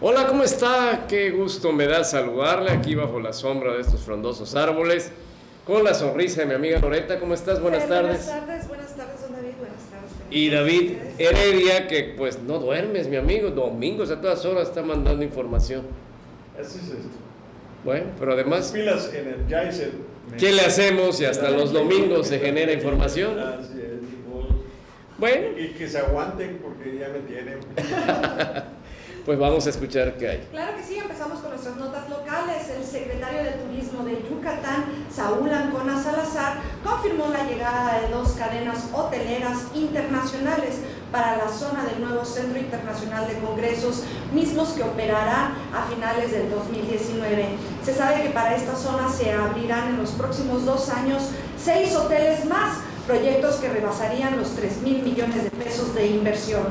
Hola, ¿cómo está? Qué gusto me da saludarle aquí bajo la sombra de estos frondosos árboles, con la sonrisa de mi amiga Loreta. ¿Cómo estás? Buenas tardes. Buenas tardes, don David, buenas tardes. Y David Heredia, que pues no duermes, mi amigo, domingos a todas horas está mandando información. Así es esto. Bueno, pero además, las pilas Energizer. ¿qué le hacemos? Y hasta los domingos se genera información. Así es, Bueno, y que se aguanten porque ya me tienen. pues vamos a escuchar qué hay. Claro que sí, empezamos con nuestras notas locales. El secretario de Turismo de Yucatán, Saúl Ancona Salazar, confirmó la llegada de 2 cadenas hoteleras internacionales para la zona del nuevo Centro Internacional de Congresos, mismos que operarán a finales del 2019. Se sabe que para esta zona se abrirán en los próximos 2 años 6 hoteles más, proyectos que rebasarían los 3,000 millones de pesos de inversión.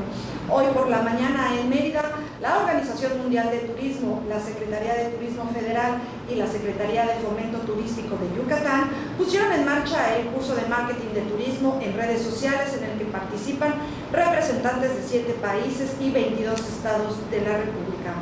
Hoy por la mañana en Mérida, la Organización Mundial de Turismo, la Secretaría de Turismo Federal y la Secretaría de Fomento Turístico de Yucatán pusieron en marcha el curso de marketing de turismo en redes sociales en el que participan representantes de 7 países y 22 estados de la República.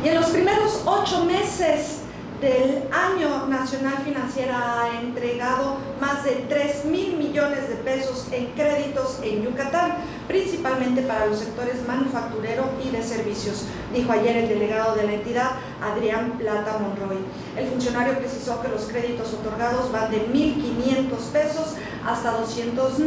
Y en los primeros 8 meses del año, Nacional Financiera ha entregado más de 3,000 millones de pesos en créditos en Yucatán, principalmente para los sectores manufacturero y de servicios, dijo ayer el delegado de la entidad, Adrián Plata Monroy. El funcionario precisó que los créditos otorgados van de 1,500 pesos hasta 200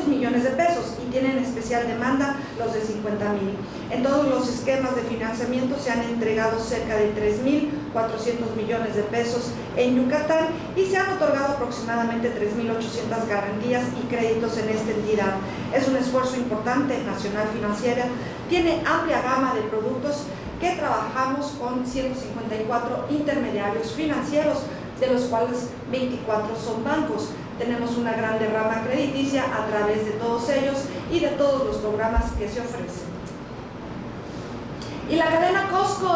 millones de pesos y tienen especial demanda los de 50,000. En todos los esquemas de financiamiento se han entregado cerca de 3,400 millones de pesos en Yucatán y se han otorgado aproximadamente 3,800 garantías y créditos en esta entidad. Es un esfuerzo importante. Nacional Financiera tiene amplia gama de productos que trabajamos con 154 intermediarios financieros, de los cuales 24 son bancos. Tenemos una gran derrama crediticia a través de todos ellos y de todos los programas que se ofrecen. Y la cadena Costco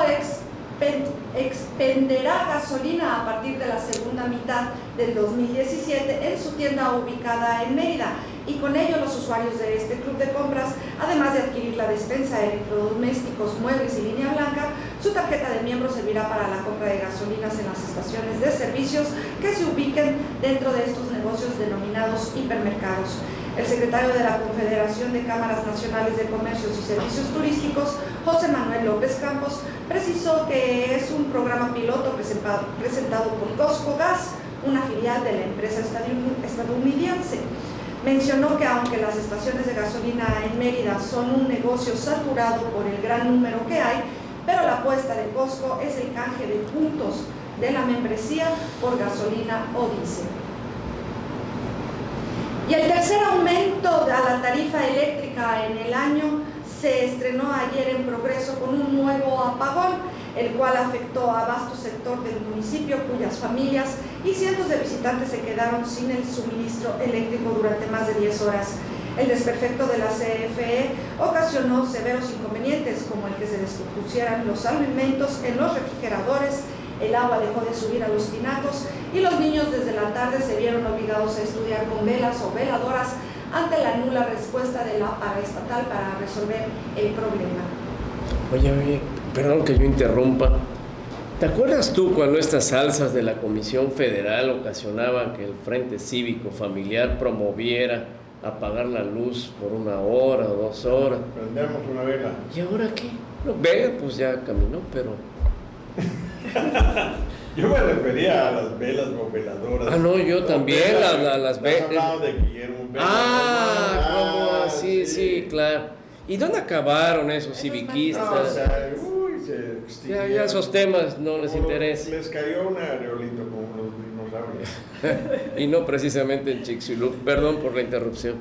expenderá gasolina a partir de la segunda mitad del 2017 en su tienda ubicada en Mérida, y con ello los usuarios de este club de compras, además de adquirir la despensa de electrodomésticos, muebles y línea blanca, su tarjeta de miembro servirá para la compra de gasolinas en las estaciones de servicios que se ubiquen dentro de estos negocios denominados hipermercados. El secretario de la Confederación de Cámaras Nacionales de Comercios y Servicios Turísticos, José Manuel López Campos, precisó que es un programa piloto presentado por Costco Gas, una filial de la empresa estadounidense. Mencionó que aunque las estaciones de gasolina en Mérida son un negocio saturado por el gran número que hay, pero la apuesta de Costco es el canje de puntos de la membresía por gasolina o diésel. Y el tercer aumento a la tarifa eléctrica en el año se estrenó ayer en Progreso con un nuevo apagón, el cual afectó a vasto sector del municipio, cuyas familias y cientos de visitantes se quedaron sin el suministro eléctrico durante más de 10 horas. El desperfecto de la CFE ocasionó severos inconvenientes, como el que se descompusieran los alimentos en los refrigeradores, el agua dejó de subir a los tinacos y los niños desde la tarde se vieron obligados a estudiar con velas o veladoras ante la nula respuesta de la paraestatal para resolver el problema. Oye, perdón que yo interrumpa. ¿Te acuerdas tú cuando estas alzas de la Comisión Federal ocasionaban que el Frente Cívico Familiar promoviera apagar la luz por 1 hora o 2 horas? Prendemos una vela. ¿Y ahora qué? No, vega, pues ya caminó, pero... Yo me refería a las velas o veladoras. Ah, no, yo también, las velas. Hablado de Guillermo Vela. ¿Cómo? Sí, claro. ¿Y dónde acabaron esos civiquistas? No, o sea, se extinguieron. Ya esos temas no les interesan. Les cayó un aerolito como los dinosaurios. Y no precisamente en Chicxulub. Perdón por la interrupción.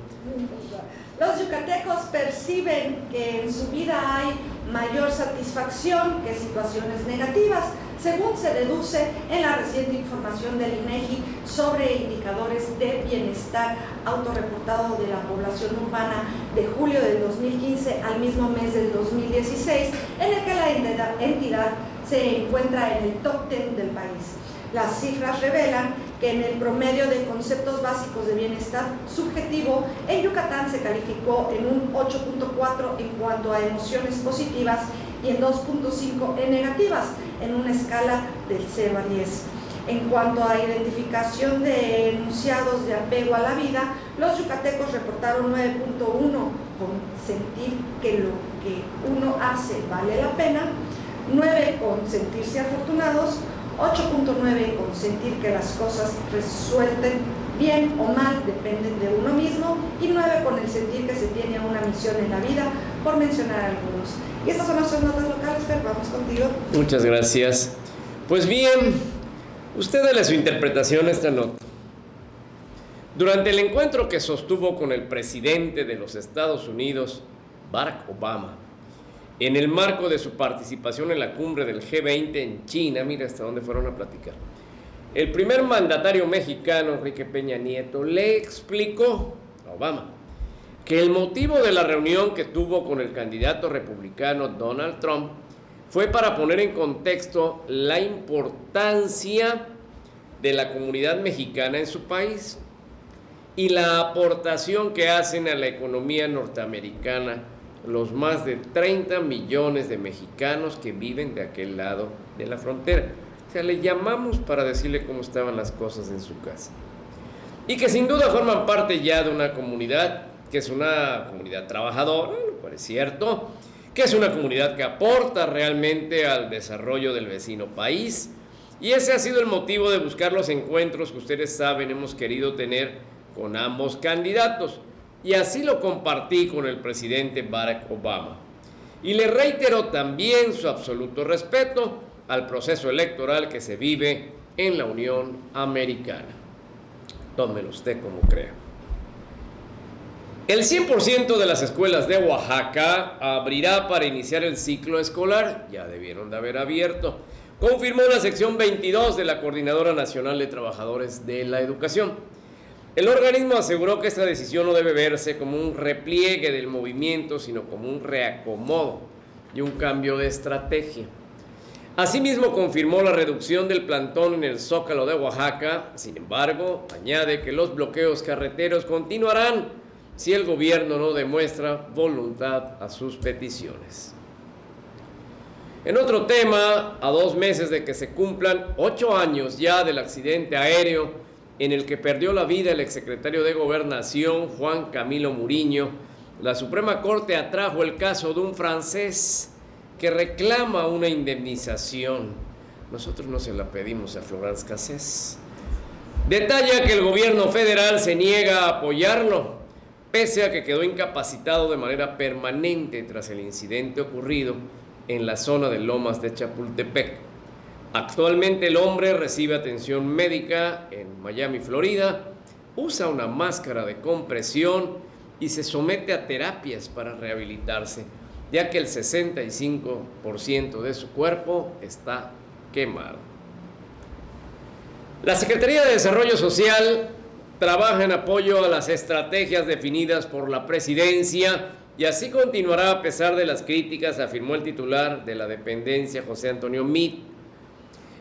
Los yucatecos perciben que en su vida hay mayor satisfacción que situaciones negativas, según se deduce en la reciente información del INEGI sobre indicadores de bienestar autorreportado de la población urbana de julio del 2015 al mismo mes del 2016, en el que la entidad se encuentra en el top 10 del país. Las cifras revelan que en el promedio de conceptos básicos de bienestar subjetivo, en Yucatán se calificó en un 8.4 en cuanto a emociones positivas y en 2.5 en negativas, en una escala del 0 a 10. En cuanto a identificación de enunciados de apego a la vida, los yucatecos reportaron 9.1 con sentir que lo que uno hace vale la pena, 9 con sentirse afortunados, 8.9 con sentir que las cosas resuelten bien o mal dependen de uno mismo, y 9 con el sentir que se tiene una misión en la vida, por mencionar algunos. Y estas son nuestras notas locales. Fer, vamos contigo. Muchas gracias. Pues bien, usted dale su interpretación a esta nota. Durante el encuentro que sostuvo con el presidente de los Estados Unidos, Barack Obama, en el marco de su participación en la cumbre del G20 en China, mira hasta dónde fueron a platicar, el primer mandatario mexicano, Enrique Peña Nieto, le explicó a Obama que el motivo de la reunión que tuvo con el candidato republicano Donald Trump fue para poner en contexto la importancia de la comunidad mexicana en su país y la aportación que hacen a la economía norteamericana los más de 30 millones de mexicanos que viven de aquel lado de la frontera. O sea, le llamamos para decirle cómo estaban las cosas en su casa. Y que sin duda forman parte ya de una comunidad que es una comunidad trabajadora, lo cual es cierto, que es una comunidad que aporta realmente al desarrollo del vecino país. Y ese ha sido el motivo de buscar los encuentros que ustedes saben hemos querido tener con ambos candidatos. Y así lo compartí con el presidente Barack Obama. Y le reiteró también su absoluto respeto al proceso electoral que se vive en la Unión Americana. Tómelo usted como crea. El 100% de las escuelas de Oaxaca abrirá para iniciar el ciclo escolar. Ya debieron de haber abierto, confirmó la sección 22 de la Coordinadora Nacional de Trabajadores de la Educación. El organismo aseguró que esta decisión no debe verse como un repliegue del movimiento, sino como un reacomodo y un cambio de estrategia. Asimismo, confirmó la reducción del plantón en el Zócalo de Oaxaca. Sin embargo, añade que los bloqueos carreteros continuarán si el gobierno no demuestra voluntad a sus peticiones. En otro tema, a 2 meses de que se cumplan 8 años ya del accidente aéreo en el que perdió la vida el exsecretario de Gobernación, Juan Camilo Muriño, la Suprema Corte atrajo el caso de un francés que reclama una indemnización. Nosotros no se la pedimos a Florence Cassés. Detalla que el gobierno federal se niega a apoyarlo, pese a que quedó incapacitado de manera permanente tras el incidente ocurrido en la zona de Lomas de Chapultepec. Actualmente el hombre recibe atención médica en Miami, Florida, usa una máscara de compresión y se somete a terapias para rehabilitarse, ya que el 65% de su cuerpo está quemado. La Secretaría de Desarrollo Social trabaja en apoyo a las estrategias definidas por la presidencia y así continuará a pesar de las críticas, afirmó el titular de la dependencia, José Antonio Meade.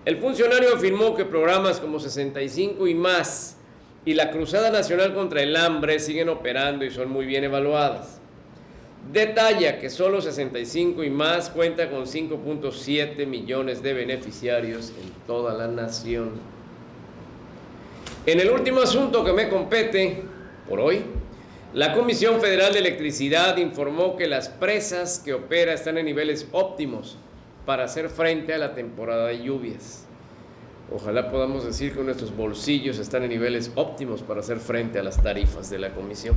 El funcionario afirmó que programas como 65 y más y la Cruzada Nacional contra el Hambre siguen operando y son muy bien evaluadas. Detalla que solo 65 y más cuenta con 5.7 millones de beneficiarios en toda la nación. En el último asunto que me compete por hoy, la Comisión Federal de Electricidad informó que las presas que opera están en niveles óptimos para hacer frente a la temporada de lluvias. Ojalá podamos decir que nuestros bolsillos están en niveles óptimos para hacer frente a las tarifas de la comisión.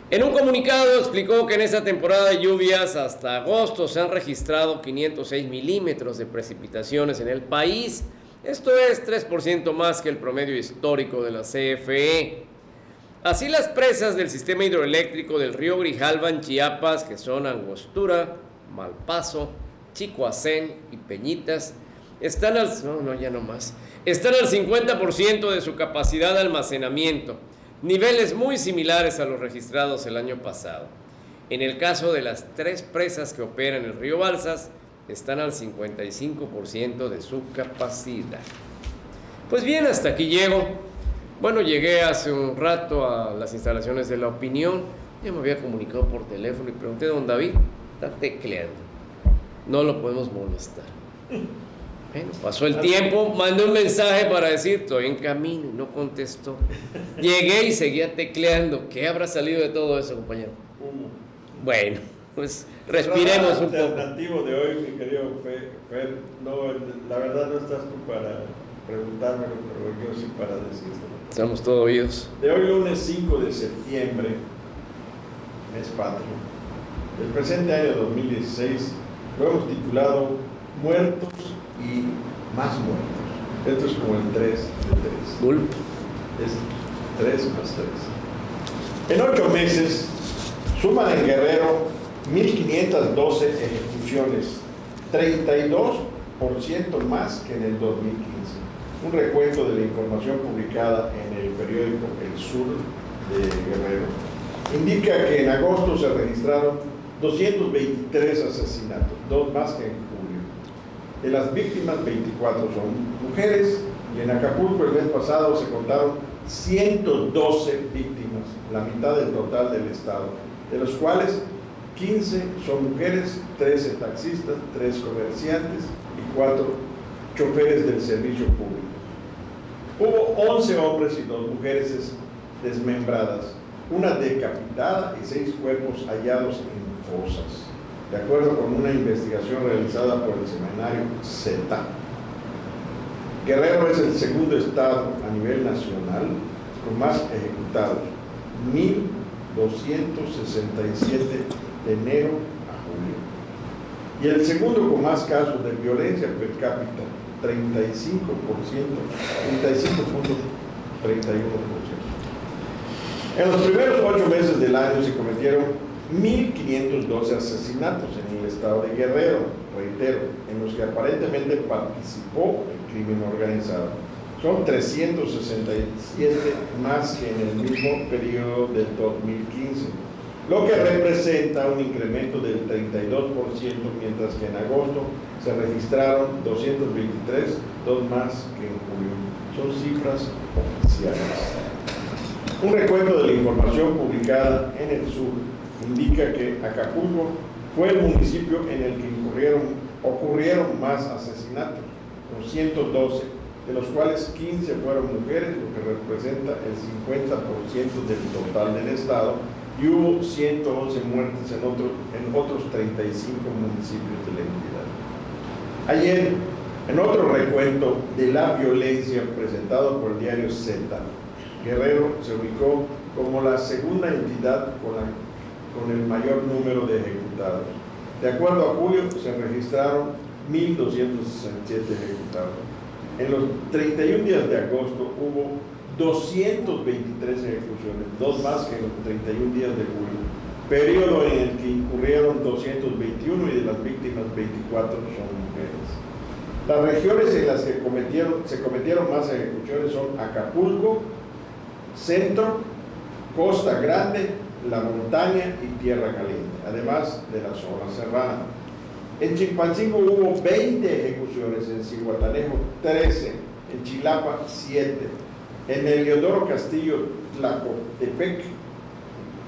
En un comunicado explicó que en esta temporada de lluvias hasta agosto se han registrado 506 milímetros de precipitaciones en el país. Esto es 3% más que el promedio histórico de la CFE. Así, las presas del sistema hidroeléctrico del río Grijalva en Chiapas, que son Angostura, Malpaso, Chicoacén y Peñitas, están al 50% de su capacidad de almacenamiento, niveles muy similares a los registrados el año pasado. En el caso de las 3 presas que operan en el río Balsas, están al 55% de su capacidad. Pues bien, hasta aquí llego. Bueno, llegué hace un rato a las instalaciones de La Opinión. Ya me había comunicado por teléfono y pregunté a don David, está tecleando. No lo podemos molestar. Bueno, pasó el tiempo, mandé un mensaje para decir, estoy en camino, y no contestó. Llegué y seguía tecleando. ¿Qué habrá salido de todo eso, compañero? Bueno, pues respiremos un poco. El alternativo de hoy, mi querido Fer, no, la verdad no estás tú para preguntármelo, pero yo sí para decirlo. Estamos todos oídos. De hoy, lunes 5 de septiembre, mes patrio, del presente año 2016, lo hemos titulado Muertos y más muertos. Esto es como el 3 de 3. Gulp. Es 3 más 3. En 8 meses, suman en Guerrero 1.512 ejecuciones, 32% más que en el 2015. Un recuento de la información publicada en el periódico El Sur de Guerrero indica que en agosto se registraron 223 asesinatos, 2 más que en julio. De las víctimas, 24 son mujeres, y en Acapulco el mes pasado se contaron 112 víctimas, la mitad del total del estado, de los cuales 15 son mujeres, 13 taxistas, 3 comerciantes y 4 choferes del servicio público. Hubo 11 hombres y 2 mujeres desmembradas, una decapitada y 6 cuerpos hallados en fosas, de acuerdo con una investigación realizada por el semanario Z. Guerrero es el segundo estado a nivel nacional con más ejecutados, 1.267 de enero a julio. Y el segundo con más casos de violencia per cápita, 35%, 35.31%. En los primeros 8 meses del año se cometieron 1.512 asesinatos en el estado de Guerrero, reitero, en los que aparentemente participó el crimen organizado. Son 367 más que en el mismo periodo del 2015, lo que representa un incremento del 32%, mientras que en agosto se registraron 223, 2 más que en julio. Son cifras oficiales. Un recuento de la información publicada en el Sur indica que Acapulco fue el municipio en el que ocurrieron más asesinatos, con 112, de los cuales 15 fueron mujeres, lo que representa el 50% del total del estado, y hubo 111 muertes en otros 35 municipios de la entidad. Ayer, en otro recuento de la violencia presentado por el diario Z, Guerrero se ubicó como la segunda entidad con el mayor número de ejecutados. De acuerdo a julio, se registraron 1.267 ejecutados. En los 31 días de agosto hubo 223 ejecuciones, 2 más que en los 31 días de julio, periodo en el que incurrieron 221 y de las víctimas 24 son mujeres. Las regiones en las que se cometieron más ejecuciones son Acapulco, Centro, Costa Grande, La Montaña y Tierra Caliente, además de la zona serrana. En Chilpancingo hubo 20 ejecuciones, en Zihuatanejo 13, en Chilapa 7, en Heliodoro Castillo Tlacotepec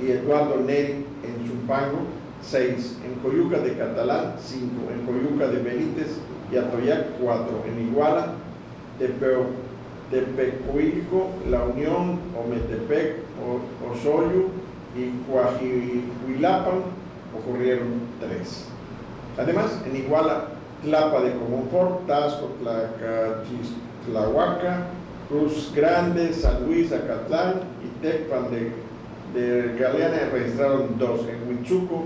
y Eduardo Neri en Zumpango 6, en Coyuca de Catalán 5, en Coyuca de Benítez y Atoyac 4, en Iguala, Tepecuilco, La Unión, Ometepec, Osoyo y Coajihuilapan ocurrieron 3. Además, en Iguala, Tlapa de Comonfort, Tasco, Tlahuaca, Cruz Grande, San Luis, Acatlán y Tecpan de Galeana registraron 2. En Huichuco,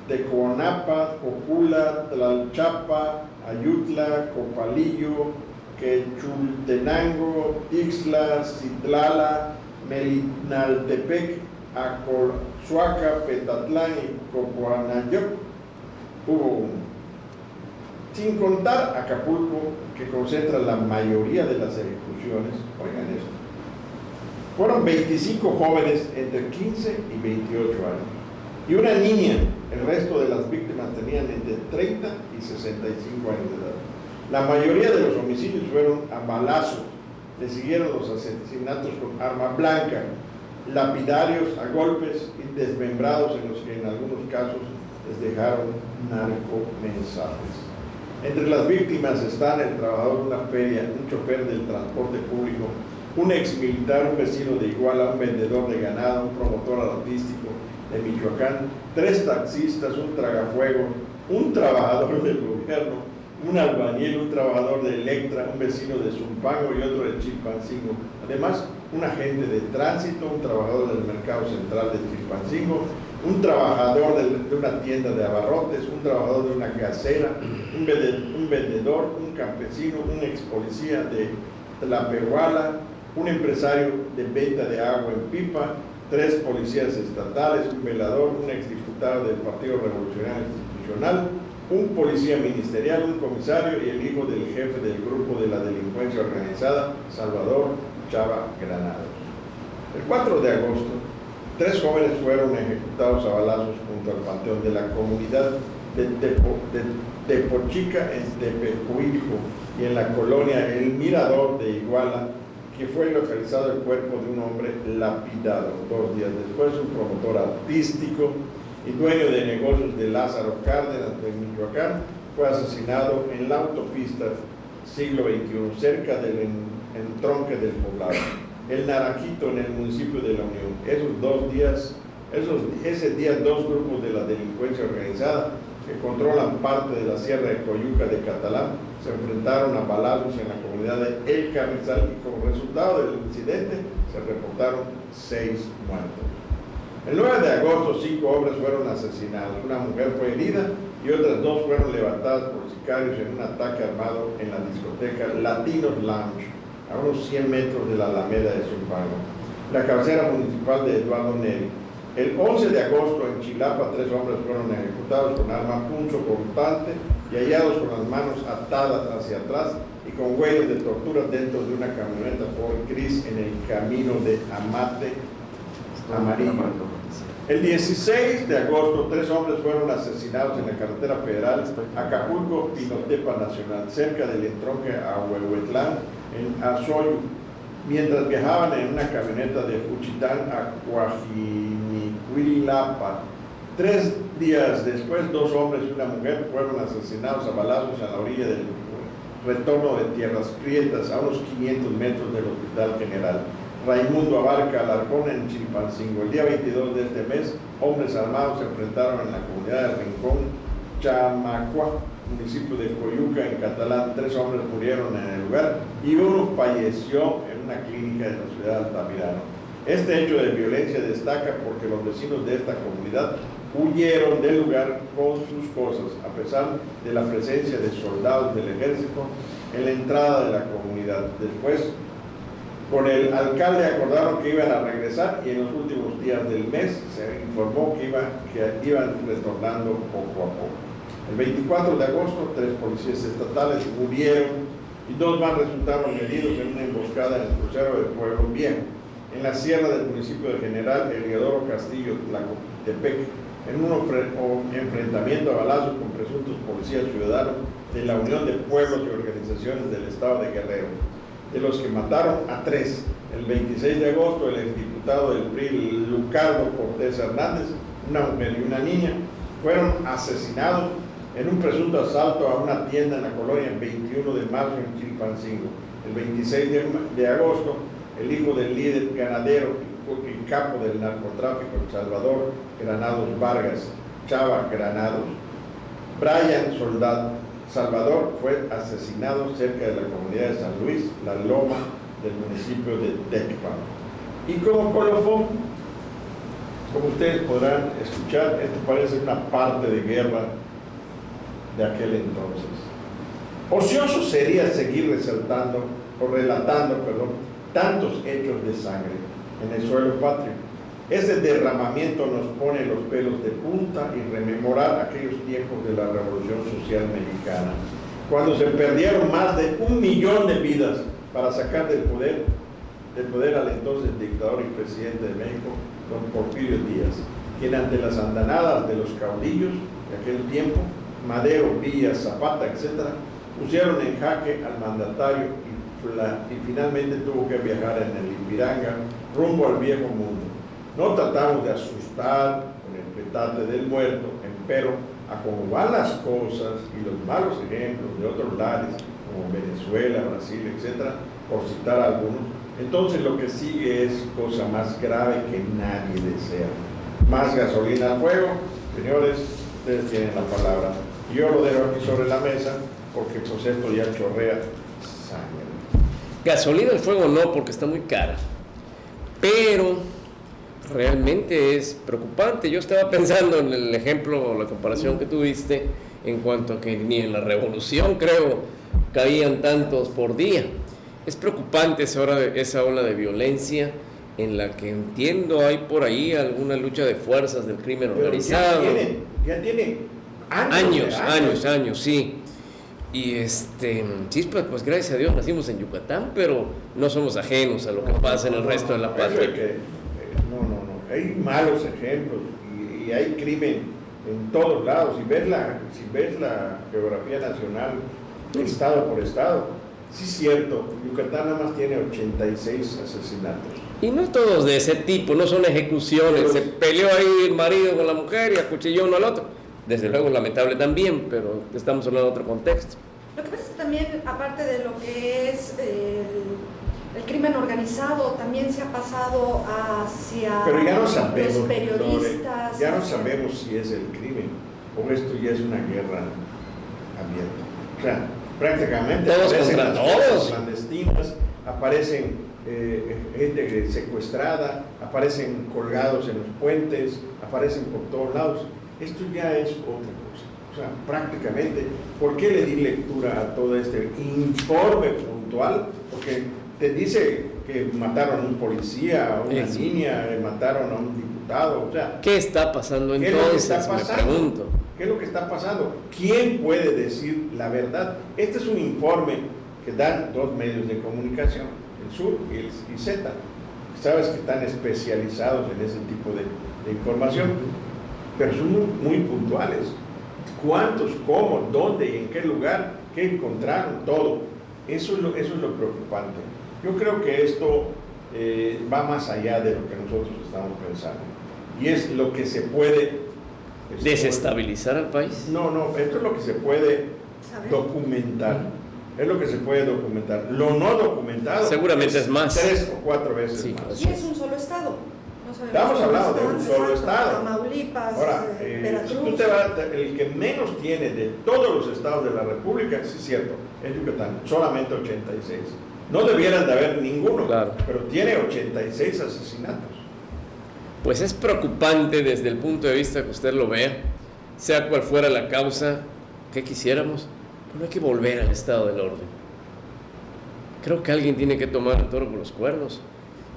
Tecoanapa, Cocula, Tlalchapa, Ayutla, Copalillo, Quechultenango, Ixtla, Citlala, Melinaltepec, Acolzuaca, Petatlán y Cocoanayoc hubo 1. Sin contar Acapulco, que concentra la mayoría de las ejecuciones. Oigan esto. Fueron 25 jóvenes entre 15 y 28 años. Y una niña. El resto de las víctimas tenían entre 30 y 65 años de edad. La mayoría de los homicidios fueron a balazos Le siguieron los asesinatos con arma blanca, lapidarios a golpes y desmembrados en los que en algunos casos les dejaron narcomensajes. Entre las víctimas están el trabajador de una feria, un chofer del transporte público, un exmilitar, un vecino de Iguala, un vendedor de ganado, un promotor artístico de Michoacán, 3 taxistas, un tragafuego, un trabajador del gobierno, un albañil, un trabajador de Electra, un vecino de Zumpango y otro de Chilpancingo. Además, un agente de tránsito, un trabajador del mercado central de Chilpancingo, un trabajador de una tienda de abarrotes, un trabajador de una gasera, un vendedor, un campesino, un ex policía de Tlapehuala, un empresario de venta de agua en pipa, 3 policías estatales, un velador, un exdiputado del Partido Revolucionario Institucional, un policía ministerial, un comisario y el hijo del jefe del grupo de la delincuencia organizada, Salvador Chava Granados. El 4 de agosto, 3 jóvenes fueron ejecutados a balazos junto al panteón de la comunidad de Tepochica en Tepecuilco y en la colonia El Mirador de Iguala, que fue localizado el cuerpo de un hombre lapidado. 2 días después, un promotor artístico y dueño de negocios de Lázaro Cárdenas de Michoacán fue asesinado en la autopista siglo XXI, cerca del entronque del poblado, El Naranjito, en el municipio de La Unión. Ese día 2 grupos de la delincuencia organizada que controlan parte de la sierra de Coyuca de Catalán se enfrentaron a balazos en la comunidad de El Carrizal y como resultado del incidente se reportaron 6 muertos. El 9 de agosto 5 hombres fueron asesinados, una mujer fue herida y otras 2 fueron levantadas por sicarios en un ataque armado en la discoteca Latinos Lounge, a unos 100 metros de la Alameda de Zumpango, la cabecera municipal de Eduardo Neri. El 11 de agosto en Chilapa 3 hombres fueron ejecutados con arma punzocortante y hallados con las manos atadas hacia atrás y con huellas de tortura dentro de una camioneta Ford gris en el camino de Amate Amarillo. El 16 de agosto 3 hombres fueron asesinados en la carretera federal Acapulco-Pinotepa Nacional, cerca del entronque a Huehuetlán, en Azoyo, mientras viajaban en una camioneta de Juchitán a Coajinicuilapa. 3 días después, 2 hombres y una mujer fueron asesinados a balazos a la orilla del retorno de Tierras Prietas, a unos 500 metros del Hospital General Raimundo Abarca Alarcón en Chilpancingo. El día 22 de este mes, hombres armados se enfrentaron en la comunidad de Rincón Chamacua, municipio de Coyuca, en catalán. 3 hombres murieron en el lugar y uno falleció en una clínica de la ciudad de Altamirano. Este hecho de violencia destaca porque los vecinos de esta comunidad huyeron del lugar con sus cosas, a pesar de la presencia de soldados del ejército en la entrada de la comunidad. Después, con el alcalde acordaron que iban a regresar y en los últimos días del mes se informó que iban retornando poco a poco. El 24 de agosto, 3 policías estatales murieron y 2 más resultaron heridos en una emboscada en el crucero de Pueblo Viejo, en la sierra del municipio de General Eliodoro Castillo, Tlacotepec, en un enfrentamiento a balazos con presuntos policías ciudadanos de la Unión de Pueblos y Organizaciones del Estado de Guerrero, de los que mataron a 3. El 26 de agosto, el exdiputado del PRI, Lucardo Cortés Hernández, una mujer y una niña, fueron asesinados en un presunto asalto a una tienda en la colonia 21 de marzo en Chilpancingo. El 26 de agosto, el hijo del líder ganadero y capo del narcotráfico, Salvador Granados Vargas, Chava Granados, Brian Salvador, fue asesinado cerca de la comunidad de San Luis, La Loma, del municipio de Tecpan. Y como colofón, como ustedes podrán escuchar, esto parece una parte de guerra de aquel entonces. Ocioso sería seguir relatando tantos hechos de sangre en el suelo patrio. Ese derramamiento nos pone los pelos de punta y rememorar aquellos tiempos de la Revolución Social Mexicana, cuando se perdieron más de 1 millón de vidas para sacar del poder al entonces dictador y presidente de México, don Porfirio Díaz, quien ante las andanadas de los caudillos de aquel tiempo, Madero, Villa, Zapata, etc., pusieron en jaque al mandatario y y finalmente tuvo que viajar en el Ipiranga rumbo al viejo mundo. No tratamos de asustar con el petate del muerto, empero a cómo van las cosas y los malos ejemplos de otros lares como Venezuela, Brasil, etcétera, por citar algunos, entonces lo que sigue es cosa más grave que nadie desea. Más gasolina al fuego. Señores, ustedes tienen la palabra. Yo lo dejo aquí sobre la mesa porque pues esto ya chorrea sangre. Gasolina al fuego no, porque está muy cara. Pero realmente es preocupante. Yo estaba pensando en el ejemplo, la comparación que tuviste en cuanto a que ni en la revolución, creo, caían tantos por día. Es preocupante esa ola de violencia en la que entiendo hay por ahí alguna lucha de fuerzas del crimen organizado. Ya tiene años, sí. Y sí, pues gracias a Dios nacimos en Yucatán, pero no somos ajenos a lo que pasa en el resto de la patria. No, hay malos ejemplos y hay crimen en todos lados. Si ves la geografía nacional, estado por estado, sí es cierto, Yucatán nada más tiene 86 asesinatos. Y no todos de ese tipo, no son ejecuciones. Se peleó ahí el marido con la mujer y acuchilló uno al otro. Desde luego lamentable también, pero estamos hablando de otro contexto. Lo que pasa es que también, aparte de lo que es el crimen organizado, también se ha pasado hacia pero ya no sabemos, los periodistas. Ya no sabemos si es el crimen o esto ya es una guerra abierta. O sea, prácticamente todos aparecen contra las fuerzas todos. clandestinas, aparecen gente secuestrada, aparecen colgados en los puentes, aparecen por todos lados. Esto ya es otra cosa. O sea, prácticamente, ¿por qué le di lectura a todo este informe puntual? Porque te dice que mataron a un policía, a una niña, mataron a un diputado. O sea, ¿qué está pasando entonces? Me pregunto. ¿Qué es lo que está pasando? ¿Quién puede decir la verdad? Este es un informe que dan dos medios de comunicación, el Sur y el Z. Sabes que están especializados en ese tipo de información. Pero son muy puntuales. ¿Cuántos, cómo, dónde y en qué lugar, qué encontraron? Todo. Eso es lo preocupante. Yo creo que esto va más allá de lo que nosotros estamos pensando. Y es lo que se puede... ¿Desestabilizar al país? No, esto es lo que se puede documentar. Es lo que se puede documentar. Lo no documentado... seguramente es más. 3 o 4 veces sí, más. Y es un solo estado. Estamos hablando de un solo estado. Tamaulipas, ahora, Veracruz. si tú te vas, el que menos tiene de todos los estados de la República, sí es cierto, es Yucatán, solamente 86. No debieran de haber ninguno, claro, pero tiene 86 asesinatos. Pues es preocupante desde el punto de vista que usted lo vea, sea cual fuera la causa que quisiéramos, pero hay que volver al estado del orden. Creo que alguien tiene que tomar el toro por los cuernos.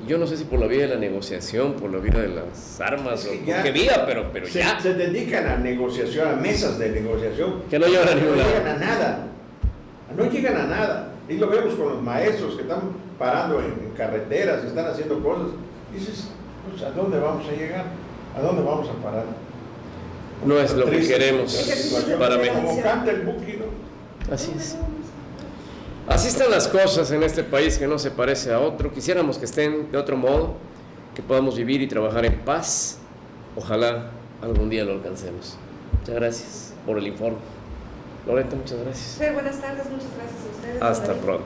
Y yo no sé si por la vía de la negociación, por la vía de las armas, o por qué vía, pero ya. Se dedican a negociación, a mesas de negociación. Que no llevan a ningún lado. No llegan a nada. No llegan a nada. Y lo vemos con los maestros que están parando en carreteras, están haciendo cosas. Y dices, pues, ¿a dónde vamos a llegar? ¿A dónde vamos a parar? No es lo que queremos para México. Como canta el Buki, ¿no? Así es. Así están las cosas en este país que no se parece a otro. Quisiéramos que estén de otro modo, que podamos vivir y trabajar en paz. Ojalá algún día lo alcancemos. Muchas gracias por el informe. Loreta, muchas gracias. Sí, buenas tardes, muchas gracias a ustedes. Hasta pronto.